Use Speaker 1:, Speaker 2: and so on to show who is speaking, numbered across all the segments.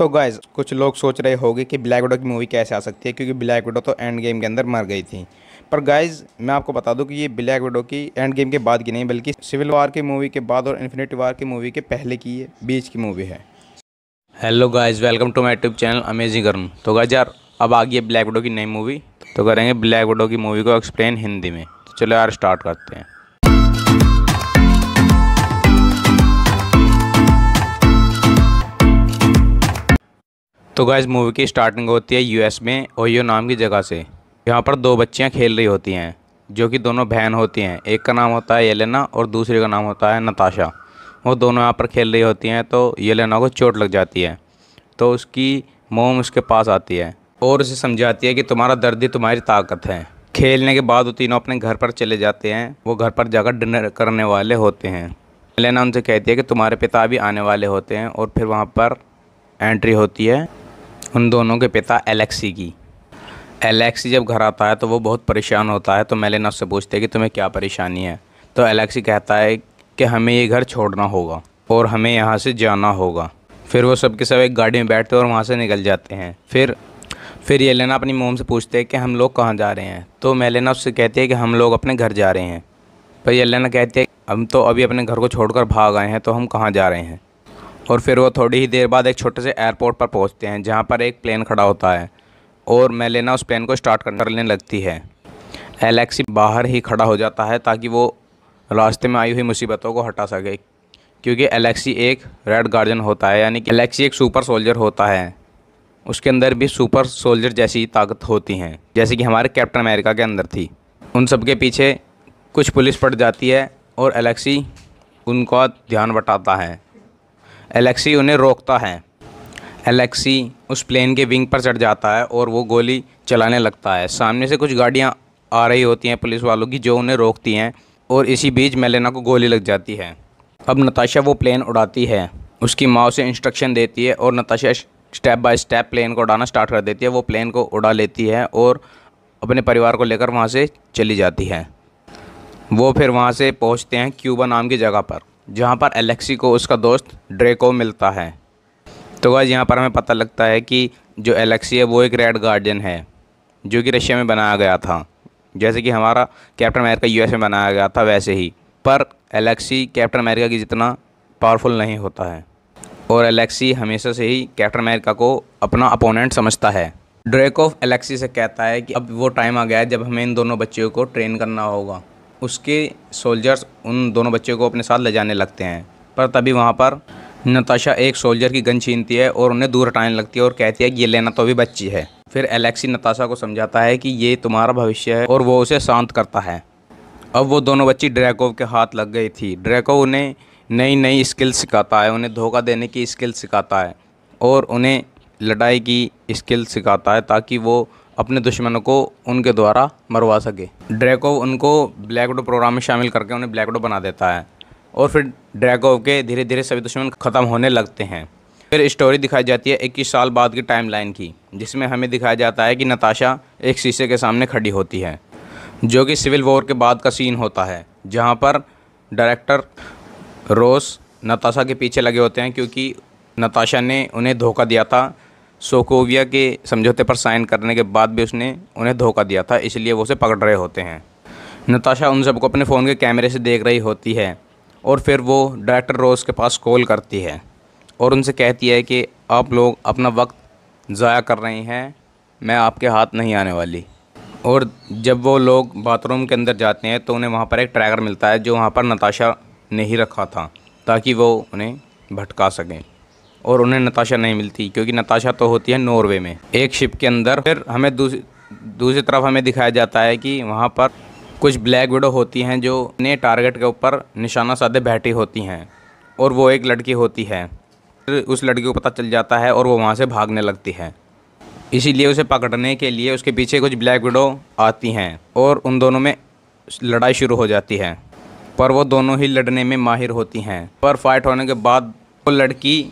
Speaker 1: तो गाइज कुछ लोग सोच रहे होंगे कि ब्लैक विडो की मूवी कैसे आ सकती है, क्योंकि ब्लैक विडो तो एंड गेम के अंदर मर गई थी। पर गाइज मैं आपको बता दूं कि ये ब्लैक विडो की एंड गेम के बाद की नहीं, बल्कि सिविल वार की मूवी के बाद और इन्फिनिटी वार की मूवी के पहले की ये बीच की मूवी है।
Speaker 2: Hello guys, welcome to my YouTube channel amazing earn. तो गाइस यार अब आ गई है ब्लैक विडो की नई मूवी, तो करेंगे ब्लैक विडो की मूवी को एक्सप्लेन हिंदी में। तो चलो यार स्टार्ट करते हैं। तो गाइस मूवी की स्टार्टिंग होती है यूएस में ओहियो नाम की जगह से। यहाँ पर दो बच्चियाँ खेल रही होती हैं जो कि दोनों बहन होती हैं। एक का नाम होता है येलेना और दूसरे का नाम होता है नताशा। वो दोनों यहाँ पर खेल रही होती हैं तो येलेना को चोट लग जाती है, तो उसकी मोम उसके पास आती है और उसे समझाती है कि तुम्हारा दर्द ही तुम्हारी ताकत है। खेलने के बाद वो तीनों अपने घर पर चले जाते हैं। वो घर पर जाकर डिनर करने वाले होते हैं। येलेना उनसे कहती है कि तुम्हारे पिता भी आने वाले होते हैं, और फिर वहाँ पर एंट्री होती है उन दोनों के पिता एलेक्सी की। एलेक्सी जब घर आता है तो वो बहुत परेशान होता है, तो मेलेना उससे पूछते हैं कि तुम्हें क्या परेशानी है। तो एलेक्सी कहता है कि हमें ये घर छोड़ना होगा और हमें यहाँ से जाना होगा। फिर वो सब के सब एक गाड़ी में बैठते हैं और वहाँ से निकल जाते हैं। फिर येलेना अपनी मोम से पूछते हैं कि हम लोग कहाँ जा रहे हैं। तो मेलेना उससे कहती है कि हम लोग अपने घर जा रहे हैं। पर येलेना कहती है हम तो अभी अपने घर को छोड़कर भाग आए हैं, तो हम कहाँ जा रहे हैं। और फिर वो थोड़ी ही देर बाद एक छोटे से एयरपोर्ट पर पहुंचते हैं जहां पर एक प्लेन खड़ा होता है और मेलेना उस प्लेन को स्टार्ट करने लगती है। एलेक्सी बाहर ही खड़ा हो जाता है ताकि वो रास्ते में आई हुई मुसीबतों को हटा सके, क्योंकि एलेक्सी एक रेड गार्डियन होता है, यानी कि एलेक्सी एक सुपर सोल्जर होता है। उसके अंदर भी सुपर सोल्जर जैसी ताकत होती हैं, जैसे कि हमारे कैप्टन अमेरिका के अंदर थी। उन सब के पीछे कुछ पुलिस पड़ जाती है और एलेक्सी उनका ध्यान बटाता है। एलेक्सी उन्हें रोकता है। एलेक्सी उस प्लेन के विंग पर चढ़ जाता है और वो गोली चलाने लगता है। सामने से कुछ गाड़ियाँ आ रही होती हैं पुलिस वालों की, जो उन्हें रोकती हैं, और इसी बीच मेलेना को गोली लग जाती है। अब नताशा वो प्लेन उड़ाती है, उसकी माँ उसे इंस्ट्रक्शन देती है और Natasha step by step plane को उड़ाना स्टार्ट कर देती है। वो प्लेन को उड़ा लेती है और अपने परिवार को लेकर वहाँ से चली जाती है। वो फिर वहाँ से पहुँचते हैं क्यूबा नाम की जगह पर, जहाँ पर एलेक्सी को उसका दोस्त ड्रेको मिलता है। तो गाइस यहाँ पर हमें पता लगता है कि जो एलेक्सी है वो एक रेड गार्डियन है, जो कि रशिया में बनाया गया था, जैसे कि हमारा कैप्टन अमेरिका यूएस में बनाया गया था वैसे ही। पर एलेक्सी कैप्टन अमेरिका की जितना पावरफुल नहीं होता है, और एलेक्सी हमेशा से ही कैप्टन अमेरिका को अपना अपोनेंट समझता है। ड्रेको एलेक्सी से कहता है कि अब वो टाइम आ गया है जब हमें इन दोनों बच्चों को ट्रेन करना होगा। उसके सोल्जर्स उन दोनों बच्चों को अपने साथ ले जाने लगते हैं, पर तभी वहाँ पर नताशा एक सोल्जर की गन छीनती है और उन्हें दूर हटाने लगती है और कहती है कि ये लेना तो अभी बच्ची है। फिर एलेक्सी नताशा को समझाता है कि ये तुम्हारा भविष्य है और वो उसे शांत करता है। अब वो दोनों बच्ची ड्रैको के हाथ लग गई थी। ड्रैको उन्हें नई नई स्किल सिखाता है, उन्हें धोखा देने की स्किल सिखाता है और उन्हें लड़ाई की स्किल सिखाता है, ताकि वो अपने दुश्मनों को उनके द्वारा मरवा सके। ड्रैको उनको ब्लैक विडो प्रोग्राम में शामिल करके उन्हें ब्लैक विडो बना देता है, और फिर ड्रैको के धीरे धीरे सभी दुश्मन ख़त्म होने लगते हैं। फिर स्टोरी दिखाई जाती है 21 साल बाद की टाइमलाइन की, जिसमें हमें दिखाया जाता है कि नताशा एक शीशे के सामने खड़ी होती है, जो कि सिविल वॉर के बाद का सीन होता है, जहाँ पर डायरेक्टर रोस नताशा के पीछे लगे होते हैं, क्योंकि नताशा ने उन्हें धोखा दिया था। सोकोविया के समझौते पर साइन करने के बाद भी उसने उन्हें धोखा दिया था, इसलिए वो उसे पकड़ रहे होते हैं। नताशा उन सबको अपने फ़ोन के कैमरे से देख रही होती है, और फिर वो डायरेक्टर रोज के पास कॉल करती है और उनसे कहती है कि आप लोग अपना वक्त ज़ाया कर रहे हैं, मैं आपके हाथ नहीं आने वाली। और जब वो लोग बाथरूम के अंदर जाते हैं तो उन्हें वहाँ पर एक ट्रैकर मिलता है, जो वहाँ पर नताशा ने ही रखा था, ताकि वो उन्हें भटका सकें। और उन्हें नताशा नहीं मिलती, क्योंकि नताशा तो होती है नॉर्वे में एक शिप के अंदर। फिर हमें दूसरी तरफ हमें दिखाया जाता है कि वहाँ पर कुछ ब्लैक विडो होती हैं जो अपने टारगेट के ऊपर निशाना साधे बैठी होती हैं, और वो एक लड़की होती है। फिर उस लड़की को पता चल जाता है और वो वहाँ से भागने लगती है, इसीलिए उसे पकड़ने के लिए उसके पीछे कुछ ब्लैक विडो आती हैं और उन दोनों में लड़ाई शुरू हो जाती है। पर वो दोनों ही लड़ने में माहिर होती हैं। पर फाइट होने के बाद वो लड़की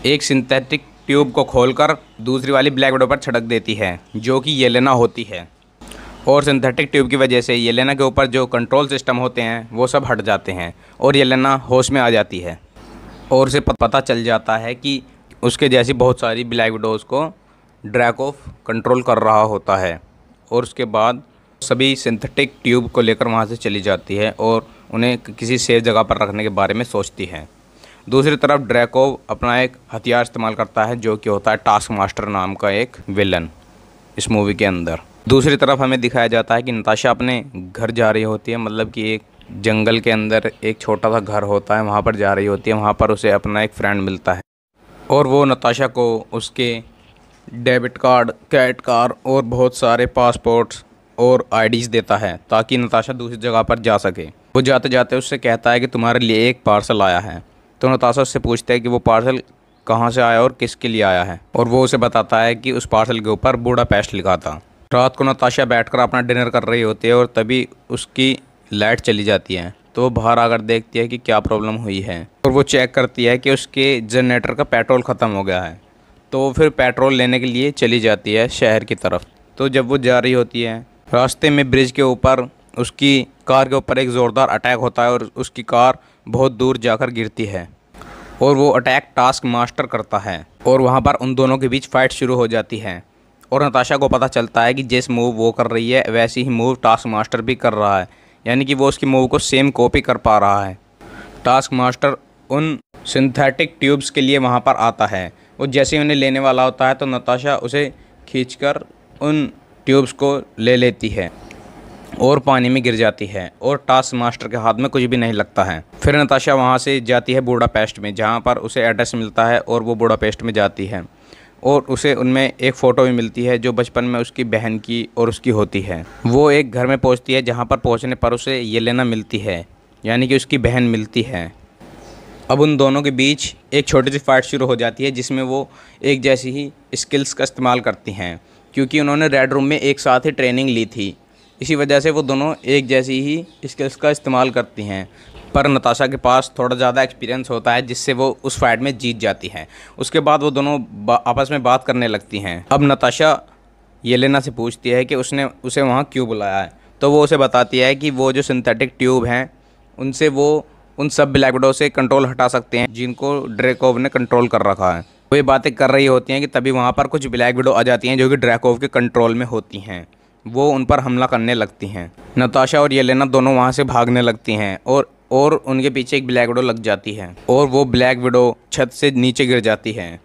Speaker 2: एक सिंथेटिक ट्यूब को खोलकर दूसरी वाली ब्लैक विडो पर छिड़क देती है, जो कि येलेना होती है। और सिंथेटिक ट्यूब की वजह से येलेना के ऊपर जो कंट्रोल सिस्टम होते हैं वो सब हट जाते हैं और येलेना होश में आ जाती है, और उसे पता चल जाता है कि उसके जैसी बहुत सारी ब्लैक विडोज़ को ड्रैकोव कंट्रोल कर रहा होता है और उसके बाद सभी सिंथेटिक ट्यूब को लेकर वहाँ से चली जाती है और उन्हें किसी सेफ जगह पर रखने के बारे में सोचती है। दूसरी तरफ ड्रैकोव अपना एक हथियार इस्तेमाल करता है जो कि होता है टास्क मास्टर नाम का एक विलन इस मूवी के अंदर। दूसरी तरफ हमें दिखाया जाता है कि नताशा अपने घर जा रही होती है, मतलब कि एक जंगल के अंदर एक छोटा सा घर होता है, वहाँ पर जा रही होती है। वहाँ पर उसे अपना एक फ्रेंड मिलता है और वो नताशा को उसके डेबिट कार्ड, क्रेडिट कार्ड और बहुत सारे पासपोर्ट्स और आईडीज़ देता है ताकि नताशा दूसरी जगह पर जा सके। वो जाते जाते उससे कहता है कि तुम्हारे लिए एक पार्सल आया है। तो नताशा उससे पूछता है कि वो पार्सल कहाँ से आया और किसके लिए आया है, और वो उसे बताता है कि उस पार्सल के ऊपर बुडापेस्ट लिखा था। रात को नताशा बैठकर अपना डिनर कर रही होती है और तभी उसकी लाइट चली जाती है। तो वो बाहर आकर देखती है कि क्या प्रॉब्लम हुई है और वो चेक करती है कि उसके जनरेटर का पेट्रोल ख़त्म हो गया है। तो वो फिर पेट्रोल लेने के लिए चली जाती है शहर की तरफ। तो जब वो जा रही होती है, रास्ते में ब्रिज के ऊपर उसकी कार के ऊपर एक ज़ोरदार अटैक होता है और उसकी कार बहुत दूर जाकर गिरती है और वो अटैक टास्क मास्टर करता है और वहाँ पर उन दोनों के बीच फाइट शुरू हो जाती है। और नताशा को पता चलता है कि जिस मूव वो कर रही है वैसी ही मूव टास्क मास्टर भी कर रहा है, यानी कि वो उसकी मूव को सेम कॉपी कर पा रहा है। टास्क मास्टर उन सिंथेटिक ट्यूब्स के लिए वहाँ पर आता है। वो जैसे ही उन्हें लेने वाला होता है तो नताशा उसे खींचकर उन ट्यूब्स को ले लेती है और पानी में गिर जाती है और टास्क मास्टर के हाथ में कुछ भी नहीं लगता है। फिर नताशा वहाँ से जाती है बुडापेस्ट में, जहाँ पर उसे एड्रेस मिलता है और वो बुडापेस्ट में जाती है और उसे उनमें एक फ़ोटो भी मिलती है जो बचपन में उसकी बहन की और उसकी होती है। वो एक घर में पहुँचती है जहाँ पर पहुँचने पर उसे येलेना मिलती है, यानी कि उसकी बहन मिलती है। अब उन दोनों के बीच एक छोटी सी फाइट शुरू हो जाती है जिसमें वो एक जैसी ही स्किल्स का इस्तेमाल करती हैं, क्योंकि उन्होंने रेड रूम में एक साथ ही ट्रेनिंग ली थी। इसी वजह से वो दोनों एक जैसी ही स्किल्स का इस्तेमाल करती हैं। पर नताशा के पास थोड़ा ज़्यादा एक्सपीरियंस होता है जिससे वो उस फाइट में जीत जाती है। उसके बाद वो दोनों आपस में बात करने लगती हैं। अब नताशा येलेना से पूछती है कि उसने उसे वहाँ क्यों बुलाया है। तो वो उसे बताती है कि वो जो सिंथेटिक ट्यूब हैं उनसे वो उन सब ब्लैक विडो से कंट्रोल हटा सकते हैं जिनको ड्रैकोव ने कंट्रोल कर रखा है। वो ये बातें कर रही होती हैं कि तभी वहाँ पर कुछ ब्लैक विडो आ जाती हैं जो कि ड्रैकोव के कंट्रोल में होती हैं। वो उन पर हमला करने लगती हैं। नताशा और येलेना दोनों वहाँ से भागने लगती हैं और उनके पीछे एक ब्लैक विडो लग जाती है और वो ब्लैक विडो छत से नीचे गिर जाती है।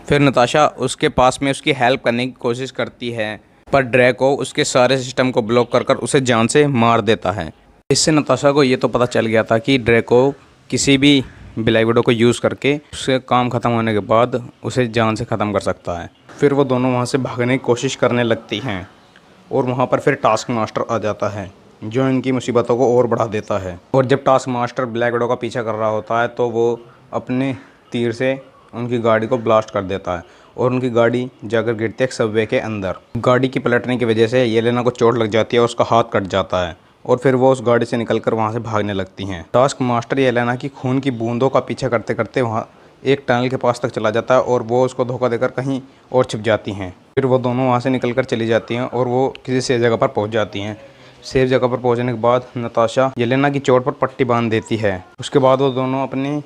Speaker 2: फिर नताशा उसके पास में उसकी हेल्प करने की कोशिश करती है, पर ड्रैकोव उसके सारे सिस्टम को ब्लॉक कर उसे जान से मार देता है। इससे नताशा को ये तो पता चल गया था कि ड्रैकोव किसी भी ब्लैक विडो को यूज़ करके उसके काम ख़त्म होने के बाद उसे जान से ख़त्म कर सकता है। फिर वो दोनों वहाँ से भागने की कोशिश करने लगती हैं और वहाँ पर फिर टास्क मास्टर आ जाता है जो इनकी मुसीबतों को और बढ़ा देता है। और जब टास्क मास्टर ब्लैक विडो का पीछा कर रहा होता है तो वो अपने तीर से उनकी गाड़ी को ब्लास्ट कर देता है और उनकी गाड़ी जाकर गिरती है एक सबवे के अंदर। गाड़ी की पलटने की वजह से येलेना को चोट लग जाती है और उसका हाथ कट जाता है और फिर वो उस गाड़ी से निकलकर वहाँ से भागने लगती हैं। टास्क मास्टर येलेना की खून की बूंदों का पीछा करते करते वहाँ एक टनल के पास तक चला जाता है और वो उसको धोखा देकर कहीं और छिप जाती हैं। फिर वो दोनों वहाँ से निकलकर चली जाती हैं और वो किसी सेफ जगह पर पहुँच जाती हैं। सेफ जगह पर पहुँचने के बाद नताशा येलेना की चोट पर पट्टी बांध देती है। उसके बाद वो दोनों अपने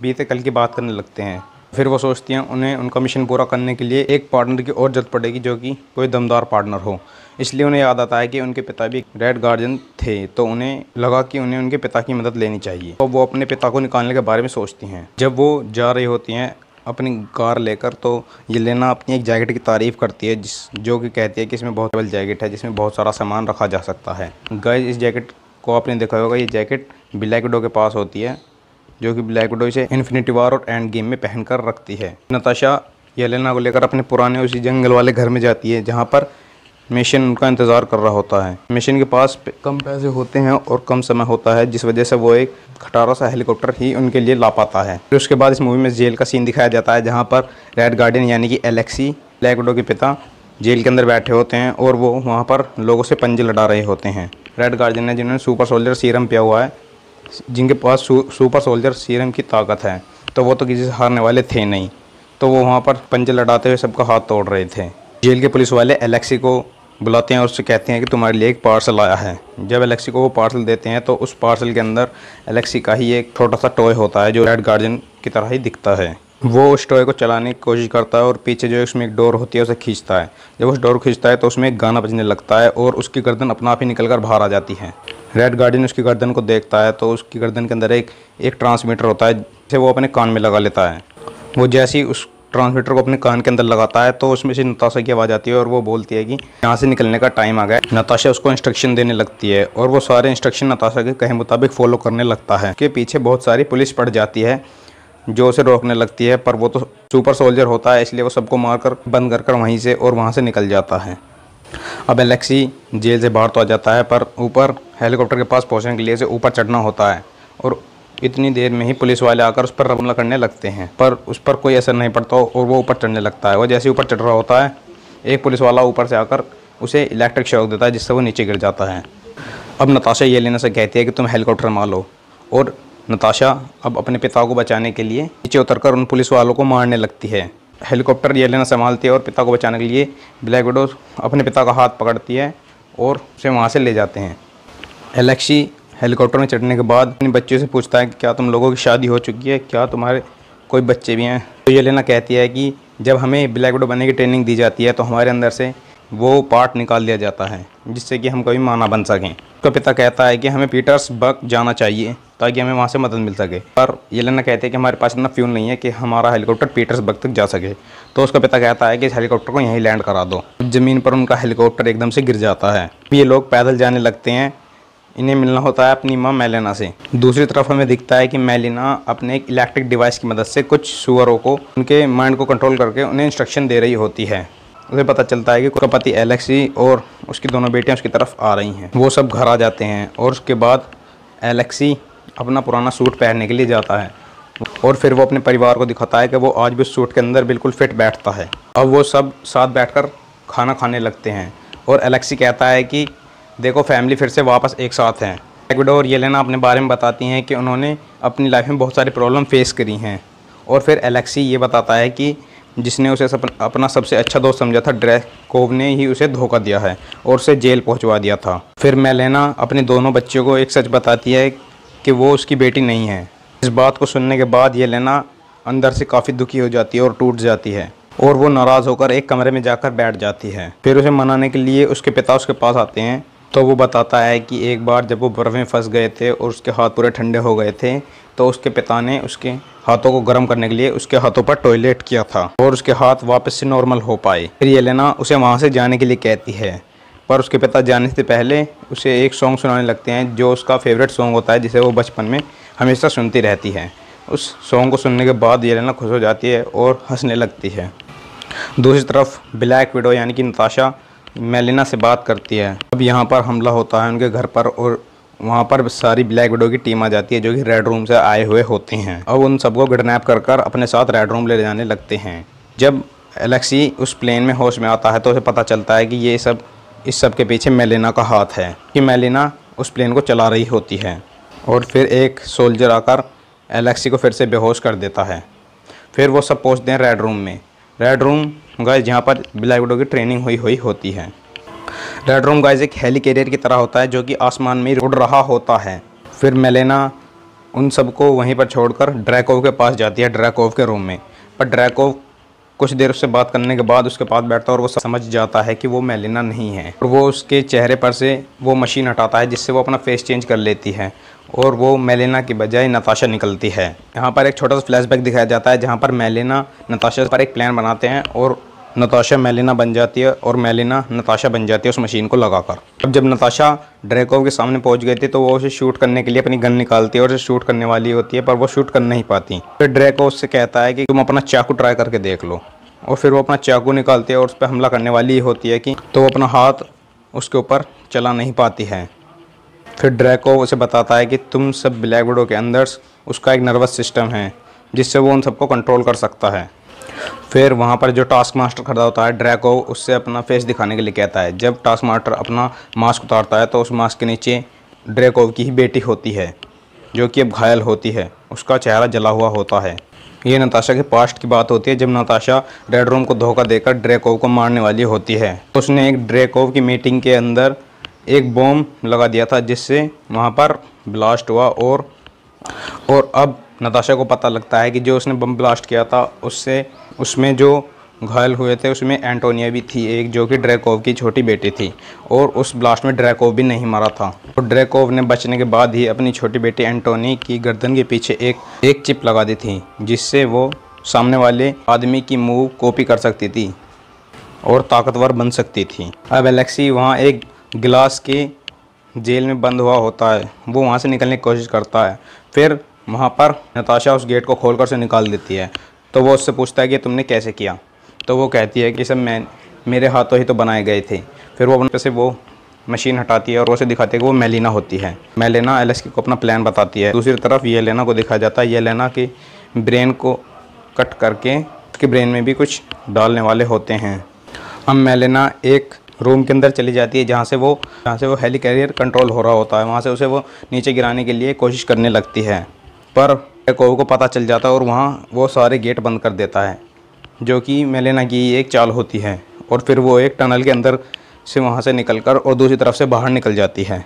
Speaker 2: बीते कल की बात करने लगते हैं। फिर वो सोचती हैं उन्हें उनका मिशन पूरा करने के लिए एक पार्टनर की और जरूरत पड़ेगी जो कि कोई दमदार पार्टनर हो। इसलिए उन्हें याद आता है कि उनके पिता भी रेड गार्डियन थे, तो उन्हें लगा कि उन्हें उनके पिता की मदद लेनी चाहिए। तो वो अपने पिता को निकालने के बारे में सोचती हैं। जब वो जा रही होती हैं अपनी कार लेकर तो येलेना अपनी एक जैकेट की तारीफ़ करती है जो कि कहती है कि इसमें बहुत डबल जैकेट है जिसमें बहुत सारा सामान रखा जा सकता है। गाइस, इस जैकेट को आपने देखा होगा, ये जैकेट ब्लैक विडो के पास होती है जो कि ब्लैक विडो इसे इन्फिनिटी वॉर और एंड गेम में पहनकर रखती है। नताशा येलेना को लेकर अपने पुराने उसी जंगल वाले घर में जाती है जहाँ पर मिशन उनका इंतज़ार कर रहा होता है। मिशन के पास कम पैसे होते हैं और कम समय होता है जिस वजह से वो एक खटारा सा हेलीकॉप्टर ही उनके लिए ला पाता है। फिर उसके बाद इस मूवी में जेल का सीन दिखाया जाता है जहाँ पर रेड गार्डियन यानी कि एलेक्सी ब्लैक विडो के पिता जेल के अंदर बैठे होते हैं और वो वहाँ पर लोगों से पंजे लड़ा रहे होते हैं। रेड गार्डियन है जिन्होंने सुपर सोल्जर सीरम पिया हुआ है, जिनके पास सुपर सोल्जर सीरम की ताकत है, तो वो तो किसी से हारने वाले थे नहीं, तो वो वहाँ पर पंजे लड़ाते हुए सबका हाथ तोड़ रहे थे। जेल के पुलिस वाले एलेक्सी को बुलाते हैं और उससे कहते हैं कि तुम्हारे लिए एक पार्सल आया है। जब एलेक्सी को वो पार्सल देते हैं तो उस पार्सल के अंदर एलेक्सी का ही एक छोटा सा टॉय होता है जो रेड गार्डियन की तरह ही दिखता है।
Speaker 1: वो उस टॉय को चलाने की कोशिश करता है और पीछे जो है उसमें एक डोर होती है उसे खींचता है। जब उस डोर को खींचता है तो उसमें एक गाना बजने लगता है और उसकी गर्दन अपना आप ही निकल कर बाहर आ जाती है। रेड गार्डियन उसकी गर्दन को देखता है तो उसकी गर्दन के अंदर एक ट्रांसमीटर होता है जिसे वो अपने कान में लगा लेता है। वो जैसे ही उस ट्रांसमीटर को अपने कान के अंदर लगाता है तो उसमें से नताशा की आवाज़ आती है और वो बोलती है कि यहाँ से निकलने का टाइम आ गया। नताशा उसको इंस्ट्रक्शन देने लगती है और वो सारे इंस्ट्रक्शन नताशा के कहे मुताबिक फॉलो करने लगता है। के पीछे बहुत सारी पुलिस पड़ जाती है जो उसे रोकने लगती है, पर वो तो सुपर सोल्जर होता है इसलिए वो सबको मारकर बंद कर वहीं से और वहाँ से निकल जाता है। अब एलेक्सी जेल से बाहर तो आ जाता है पर ऊपर हेलीकॉप्टर के पास पहुँचने के लिए उसे ऊपर चढ़ना होता है और इतनी देर में ही पुलिस वाले आकर उस पर हमला करने लगते हैं, पर उस पर कोई असर नहीं पड़ता और वो ऊपर चढ़ने लगता है। वो जैसे ऊपर चढ़ रहा होता है एक पुलिस वाला ऊपर से आकर उसे इलेक्ट्रिक शॉक देता है जिससे वो नीचे गिर जाता है। अब नताशा येलेना से कहती है कि तुम हेलीकॉप्टर मारो और नताशा अब अपने पिता को बचाने के लिए नीचे उतरकर उन पुलिस वालों को मारने लगती है। हेलीकॉप्टर येलेना संभालती है और पिता को बचाने के लिए ब्लैक विडो अपने पिता का हाथ पकड़ती है और उसे वहाँ से ले जाते हैं। एलेक्सी हेलीकॉप्टर में चढ़ने के बाद अपने बच्चों से पूछता है कि क्या तुम लोगों की शादी हो चुकी है, क्या तुम्हारे कोई बच्चे भी हैं। तो येलेना कहती है कि जब हमें ब्लैक विडो बनने की ट्रेनिंग दी जाती है तो हमारे अंदर से वो पार्ट निकाल दिया जाता है जिससे कि हम कभी मां ना बन सकें। उसका पिता कहता है कि हमें पीटर्सबर्ग जाना चाहिए ताकि हमें वहाँ से मदद मिल सके, पर येलेना कहते हैं कि हमारे पास इतना फ्यूल नहीं है कि हमारा हेलीकॉप्टर पीटर्सबर्ग तक जा सके। तो उसका पिता कहता है कि इस हेलीकॉप्टर को यहीं लैंड करा दो। ज़मीन पर उनका हेलीकॉप्टर एकदम से गिर जाता है। ये लोग पैदल जाने लगते हैं। इन्हें मिलना होता है अपनी माँ मेलेना से। दूसरी तरफ हमें दिखता है कि मेलेना अपने एक इलेक्ट्रिक डिवाइस की मदद से कुछ सुअरों को उनके माइंड को कंट्रोल करके उन्हें इंस्ट्रक्शन दे रही होती है। उसे पता चलता है कि उसका पति एलेक्सी और उसकी दोनों बेटियां उसकी तरफ आ रही हैं। वो सब घर आ जाते हैं और उसके बाद एलेक्सी अपना पुराना सूट पहनने के लिए जाता है और फिर वो अपने परिवार को दिखाता है कि वो आज भी उस सूट के अंदर बिल्कुल फिट बैठता है। अब वो सब साथ बैठकर खाना खाने लगते हैं और एलेक्सी कहता है कि देखो फैमिली फिर से वापस एक साथ हैं। ब्लैक विडो और येलेना अपने बारे में बताती हैं कि उन्होंने अपनी लाइफ में बहुत सारी प्रॉब्लम फेस करी हैं और फिर एलेक्सी ये बताता है कि जिसने उसे अपना सबसे अच्छा दोस्त समझा था ड्रैकोव ने ही उसे धोखा दिया है और उसे जेल पहुंचवा दिया था। फिर मेलेना अपने दोनों बच्चों को एक सच बताती है कि वो उसकी बेटी नहीं है। इस बात को सुनने के बाद येलेना अंदर से काफ़ी दुखी हो जाती है और टूट जाती है और वो नाराज़ होकर एक कमरे में जाकर बैठ जाती है। फिर उसे मनाने के लिए उसके पिता उसके पास आते हैं तो वो बताता है कि एक बार जब वो बर्फ़ में फंस गए थे और उसके हाथ पूरे ठंडे हो गए थे तो उसके पिता ने उसके हाथों को गर्म करने के लिए उसके हाथों पर टॉयलेट किया था और उसके हाथ वापस से नॉर्मल हो पाए। फिर येलेना उसे वहाँ से जाने के लिए कहती है, पर उसके पिता जाने से पहले उसे एक सॉन्ग सुनाने लगते हैं जो उसका फेवरेट सॉन्ग होता है जिसे वो बचपन में हमेशा सुनती रहती है। उस सॉन्ग को सुनने के बाद येलेना खुश हो जाती है और हंसने लगती है। दूसरी तरफ ब्लैक विडो यानी कि नताशा मेलेना से बात करती है। अब यहाँ पर हमला होता है उनके घर पर और वहाँ पर सारी ब्लैक विडो की टीम आ जाती है जो कि रेड रूम से आए हुए होते हैं। अब उन सबको किडनैप कर अपने साथ रेड रूम ले जाने लगते हैं। जब एलेक्सी उस प्लेन में होश में आता है तो उसे पता चलता है कि ये सब इस सब के पीछे मेलेना का हाथ है कि मेलेना उस प्लेन को चला रही होती है। और फिर एक सोल्जर आकर एलेक्सी को फिर से बेहोश कर देता है। फिर वो सब पहुँचते हैं रेड रूम में। रेड रूम गाइस जहाँ पर ब्लैक विडो की ट्रेनिंग हुई होती है। रेड रूम गाइस एक हेली कैरियर की तरह होता है जो कि आसमान में उड़ रहा होता है। फिर मेलेना उन सबको वहीं पर छोड़कर ड्रैकोव के पास जाती है, ड्रैकोव के रूम में। पर ड्रैकोव कुछ देर उससे बात करने के बाद उसके पास बैठता है और वो समझ जाता है कि वो मेलेना नहीं है और वो उसके चेहरे पर से वो मशीन हटाता है जिससे वो अपना फेस चेंज कर लेती है और वो मेलेना की बजाय नताशा निकलती है। यहाँ पर एक छोटा सा फ्लैशबैक दिखाया जाता है जहाँ पर मेलेना नताशा पर एक प्लान बनाते हैं और नताशा मेलेना बन जाती है और मेलेना नताशा बन जाती है उस मशीन को लगाकर। अब जब नताशा ड्रैकोव के सामने पहुंच गई थी तो वो उसे शूट करने के लिए अपनी गन निकालती है और उसे शूट करने वाली होती है पर वो शूट कर नहीं पाती। फिर ड्रैकोव उससे कहता है कि तुम अपना चाकू ट्राई करके देख लो और फिर वो अपना चाकू निकालती है और उस पर हमला करने वाली होती है कि तो वो अपना हाथ उसके ऊपर चला नहीं पाती है। फिर ड्रैकोव उसे बताता है कि तुम सब ब्लैक विडो के अंदर उसका एक नर्वस सिस्टम है जिससे वो उन सबको कंट्रोल कर सकता है। फिर वहाँ पर जो टास्क मास्टर खड़ा होता है ड्रैकोव उससे अपना फेस दिखाने के लिए कहता है। जब टास्क मास्टर अपना मास्क उतारता है तो उस मास्क के नीचे ड्रैकोव की ही बेटी होती है जो कि अब घायल होती है, उसका चेहरा जला हुआ होता है। ये नताशा के पास्ट की बात होती है जब नताशा रेड रूम को धोखा देकर ड्रैकोव को मारने वाली होती है। उसने एक ड्रैकोव की मीटिंग के अंदर एक बॉम्ब लगा दिया था जिससे वहाँ पर ब्लास्ट हुआ और अब नताशा को पता लगता है कि जो उसने बम ब्लास्ट किया था उसमें जो घायल हुए थे उसमें एंटोनिया भी थी, एक जो कि ड्रैकोव की छोटी बेटी थी, और उस ब्लास्ट में ड्रैकोव भी नहीं मारा था। और ड्रैकोव ने बचने के बाद ही अपनी छोटी बेटी एंटोनी की गर्दन के पीछे एक चिप लगा दी थी, जिससे वो सामने वाले आदमी की मूव कॉपी कर सकती थी और ताकतवर बन सकती थी। अब एलेक्सी वहाँ एक गिलास के जेल में बंद हुआ होता है, वो वहाँ से निकलने की कोशिश करता है। फिर वहाँ पर नताशा उस गेट को खोलकर उसे निकाल देती है। तो वो उससे पूछता है कि तुमने कैसे किया। तो वो कहती है कि सब मेरे हाथों ही तो बनाए गए थे। फिर वो अपने से वो मशीन हटाती है और उसे दिखाती है कि वो मेलिना होती है। मेलिना एलेक्सी को अपना प्लान बताती है। दूसरी तरफ येलेना को दिखाया जाता है। येलेना के ब्रेन को कट करके उसके ब्रेन में भी कुछ डालने वाले होते हैं। अब मेलिना एक रूम के अंदर चली जाती है जहाँ से वो हेलीकैरियर कंट्रोल हो रहा होता है। वहाँ से उसे वो नीचे गिराने के लिए कोशिश करने लगती है, पर ड्रैकोव को पता चल जाता है और वहाँ वो सारे गेट बंद कर देता है, जो कि मेलिना की एक चाल होती है। और फिर वो एक टनल के अंदर से वहाँ से निकलकर और दूसरी तरफ से बाहर निकल जाती है।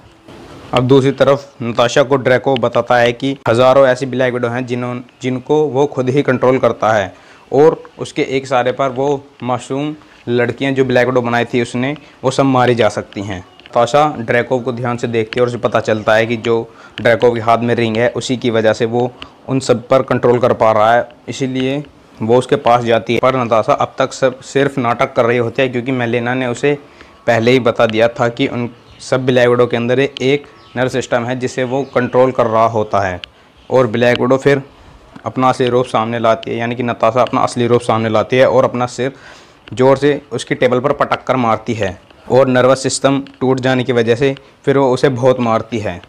Speaker 1: अब दूसरी तरफ नताशा को ड्रैकोव बताता है कि हज़ारों ऐसी ब्लैक विडो हैं जिनको वो खुद ही कंट्रोल करता है, और उसके एक इशारे पर वो मासूम लड़कियां जो ब्लैक विडो बनाई थी उसने, वो सब मारी जा सकती हैं। नताशा ड्रैकोव को ध्यान से देखती है और उसे पता चलता है कि जो ड्रैकोव के हाथ में रिंग है उसी की वजह से वो उन सब पर कंट्रोल कर पा रहा है, इसीलिए वो उसके पास जाती है। पर नताशा अब तक सिर्फ नाटक कर रही होती है, क्योंकि मेलिना ने उसे पहले ही बता दिया था कि उन सब ब्लैक विडो के अंदर एक नर्व सिस्टम है जिसे वो कंट्रोल कर रहा होता है। और ब्लैक विडो फिर अपना असली रूप सामने लाती है, यानी कि नताशा अपना असली रूप सामने लाती है और अपना सिर ज़ोर से उसकी टेबल पर पटक कर मारती है, और नर्वस सिस्टम टूट जाने की वजह से फिर वो उसे बहुत मारती है।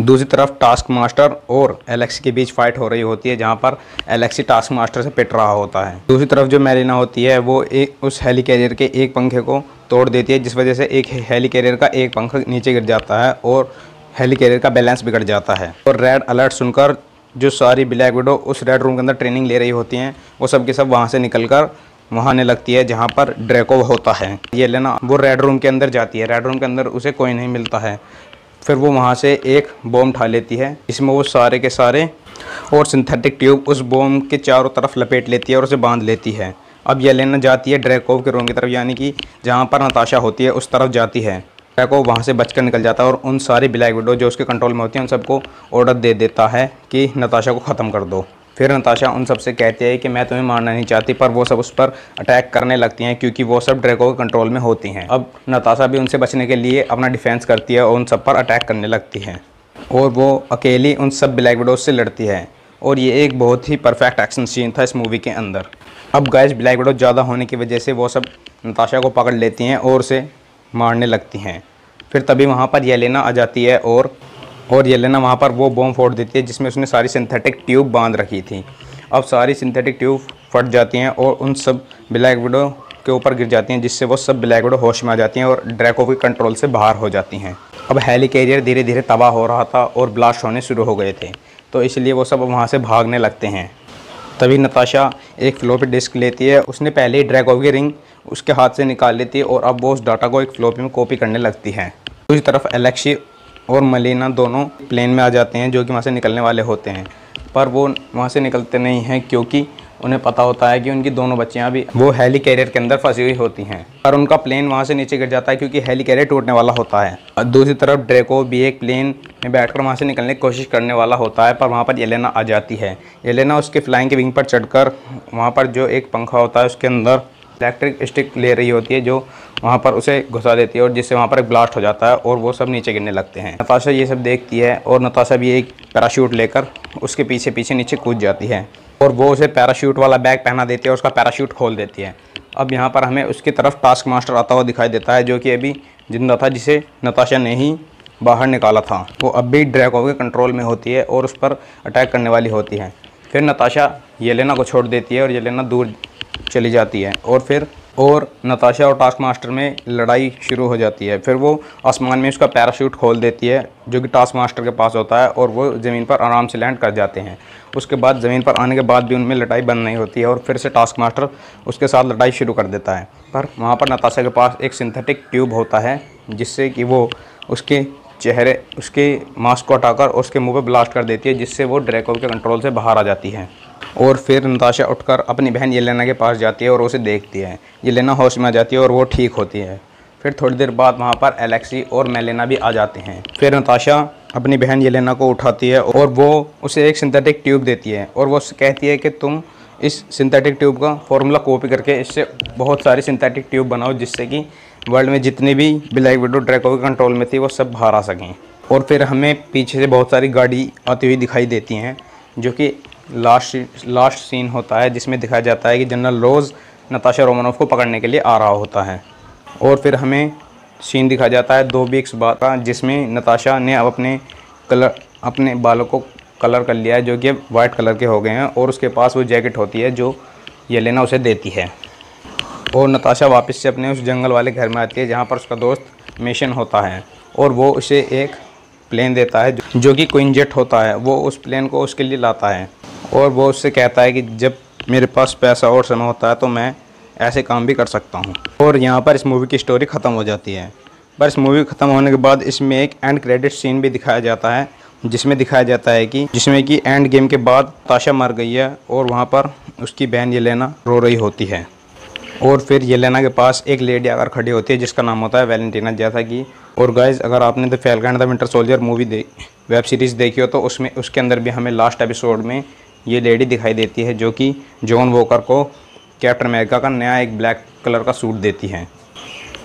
Speaker 1: दूसरी तरफ टास्क मास्टर और एलेक्सी के बीच फाइट हो रही होती है, जहाँ पर एलेक्सी टास्क मास्टर से पिट रहा होता है। दूसरी तरफ जो मेलिना होती है वो उस हेलीकैरियर के एक पंखे को तोड़ देती है, जिस वजह से एक हेलीकैरियर का एक पंखा नीचे गिर जाता है और हेलीकैरियर का बैलेंस बिगड़ जाता है। और रेड अलर्ट सुनकर जो सारी ब्लैक विडो उस रेड रूम के अंदर ट्रेनिंग ले रही होती हैं, वो सब के सब वहाँ से निकलकर वहाँ आने लगती है जहाँ पर ड्रैकोव होता है। येलेना वो रेड रूम के अंदर जाती है। रेड रूम के अंदर उसे कोई नहीं मिलता है। फिर वो वहाँ से एक बॉम्ब उठा लेती है, इसमें वो सारे के सारे और सिंथेटिक ट्यूब उस बॉम्ब के चारों तरफ लपेट लेती है और उसे बांध लेती है। अब येलेना जाती है ड्रैकोव के रूम की तरफ, यानी कि जहाँ पर नताशा होती है उस तरफ जाती है। ड्रैकोव वहाँ से बचकर निकल जाता है और उन सारी ब्लैक विडो जो उसके कंट्रोल में होती हैं उन सबको ऑर्डर दे देता है कि नताशा को ख़त्म कर दो। फिर नताशा उन सबसे कहती है कि मैं तुम्हें मारना नहीं चाहती, पर वो सब उस पर अटैक करने लगती हैं क्योंकि वो सब ड्रैकोव के कंट्रोल में होती हैं। अब नताशा भी उनसे बचने के लिए अपना डिफेंस करती है और उन सब पर अटैक करने लगती है, और वो अकेली उन सब ब्लैक विडोज से लड़ती है। और ये एक बहुत ही परफेक्ट एक्शन सीन था इस मूवी के अंदर। अब गाइस ब्लैक विडो ज़्यादा होने की वजह से वो सब नताशा को पकड़ लेती हैं और उसे मारने लगती हैं। फिर तभी वहाँ पर येलेना आ जाती है और येलेना वहाँ पर वो बॉम्ब फोड़ देती है जिसमें उसने सारी सिंथेटिक ट्यूब बांध रखी थी। अब सारी सिंथेटिक ट्यूब फट जाती हैं और उन सब ब्लैक विडो के ऊपर गिर जाती हैं, जिससे वो सब ब्लैक विडो होश में आ जाती हैं और ड्रैकोव के कंट्रोल से बाहर हो जाती हैं। अब हेलीकैरियर धीरे धीरे तबाह हो रहा था और ब्लास्ट होने शुरू हो गए थे, तो इसलिए वो सब वहाँ से भागने लगते हैं। तभी नताशा एक फ्लॉपी डिस्क लेती है। उसने पहले ही ड्रैकोव की रिंग उसके हाथ से निकाल लेती है और अब वो उस डाटा को एक फ्लॉपी में कॉपी करने लगती है। दूसरी तरफ एलेक्सी और मेलिना दोनों प्लेन में आ जाते हैं जो कि वहाँ से निकलने वाले होते हैं, पर वो वहाँ से निकलते नहीं हैं क्योंकि उन्हें पता होता है कि उनकी दोनों बच्चियाँ भी वो हेलीकैरियर के अंदर फंसी हुई होती हैं, पर उनका प्लेन वहाँ से नीचे गिर जाता है क्योंकि हेलीकैरियर टूटने वाला होता है। और दूसरी तरफ ड्रैकोव भी एक प्लेन में बैठकर वहाँ से निकलने की कोशिश करने वाला होता है, पर वहाँ पर येलेना आ जाती है। येलेना उसके फ्लाइंग के विंग पर चढ़कर वहाँ पर जो एक पंखा होता है उसके अंदर इलेक्ट्रिक स्टिक ले रही होती है, जो वहाँ पर उसे घुसा देती है और जिससे वहाँ पर एक ब्लास्ट हो जाता है और वो सब नीचे गिरने लगते हैं। नताशा ये सब देखती है और नताशा भी एक पैराशूट लेकर उसके पीछे पीछे नीचे कूद जाती है और वो उसे पैराशूट वाला बैग पहना देती है और उसका पैराशूट खोल देती है। अब यहाँ पर हमें उसकी तरफ टास्क मास्टर आता हुआ दिखाई देता है, जो कि अभी जिंदा था, जिसे नताशा ने ही बाहर निकाला था। वो अब भी ड्रैकोव के कंट्रोल में होती है और उस पर अटैक करने वाली होती है। फिर नताशा येलेना को छोड़ देती है और येलेना दूर चली जाती है और नताशा और टास्क मास्टर में लड़ाई शुरू हो जाती है। फिर वो आसमान में उसका पैराशूट खोल देती है जो कि टास्क मास्टर के पास होता है और वो ज़मीन पर आराम से लैंड कर जाते हैं। उसके बाद ज़मीन पर आने के बाद भी उनमें लड़ाई बंद नहीं होती है और फिर से टास्क मास्टर उसके साथ लड़ाई शुरू कर देता है। पर वहाँ पर नताशा के पास एक सिंथेटिक ट्यूब होता है जिससे कि वो उसके चेहरे उसके मास्क को हटाकर उसके मुंह पे ब्लास्ट कर देती है, जिससे वो ड्रैको के कंट्रोल से बाहर आ जाती है। और फिर नताशा उठकर अपनी बहन येलेना के पास जाती है और उसे देखती है। येलेना होश में आ जाती है और वो ठीक होती है। फिर थोड़ी देर बाद वहाँ पर एलेक्सी और मेलेना भी आ जाते हैं। फिर नताशा अपनी बहन येलेना को उठाती है और वो उसे एक सिंथेटिक ट्यूब देती है और वो उससे कहती है कि तुम इस सिंथेटिक ट्यूब का फॉर्मूला कॉपी करके इससे बहुत सारी सिंथेटिक ट्यूब बनाओ, जिससे कि वर्ल्ड में जितनी भी ब्लैक विडो ड्रैको के कंट्रोल में थी वो सब बाहर आ सकें। और फिर हमें पीछे से बहुत सारी गाड़ी आती हुई दिखाई देती हैं, जो कि लास्ट सीन होता है, जिसमें दिखाया जाता है कि जनरल रोज़ नताशा रोमानोफ को पकड़ने के लिए आ रहा होता है। और फिर हमें सीन दिखाया जाता है 2 वीक्स बाद का, जिसमें नताशा ने अब अपने बालों को कलर कर लिया है, जो कि वाइट कलर के हो गए हैं। और उसके पास वो जैकेट होती है जो येलेना उसे देती है। और नताशा वापस से अपने उस जंगल वाले घर में आती है, जहाँ पर उसका दोस्त मिशन होता है। और वो उसे एक प्लेन देता है जो कि क्वीनजेट होता है। वो उस प्लेन को उसके लिए लाता है और वो उससे कहता है कि जब मेरे पास पैसा और समय होता है तो मैं ऐसे काम भी कर सकता हूँ। और यहाँ पर इस मूवी की स्टोरी ख़त्म हो जाती है। पर इस मूवी ख़त्म होने के बाद इसमें एक एंड क्रेडिट सीन भी दिखाया जाता है, जिसमें दिखाया जाता है कि एंड गेम के बाद नताशा मर गई है और वहाँ पर उसकी बहन येलेना रो रही होती है। और फिर येलेना के पास एक लेडी आकर खड़ी होती है, जिसका नाम होता है वैलेंटीना, जैसा कि। और गाइज, अगर आपने the falcon and the winter soldier movie web series देखी हो तो उसके अंदर भी हमें लास्ट एपिसोड में ये लेडी दिखाई देती है, जो कि जॉन वॉकर को कैप्टन अमेरिका का नया एक ब्लैक कलर का सूट देती है।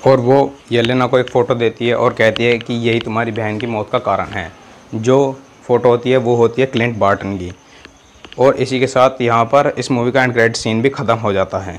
Speaker 1: और वो येलेना को एक फ़ोटो देती है और कहती है कि यही तुम्हारी बहन की मौत का कारण है। जो फ़ोटो होती है वो होती है क्लिंट बार्टन की। और इसी के साथ यहाँ पर इस मूवी का एंड क्रेडिट सीन भी ख़त्म हो जाता है।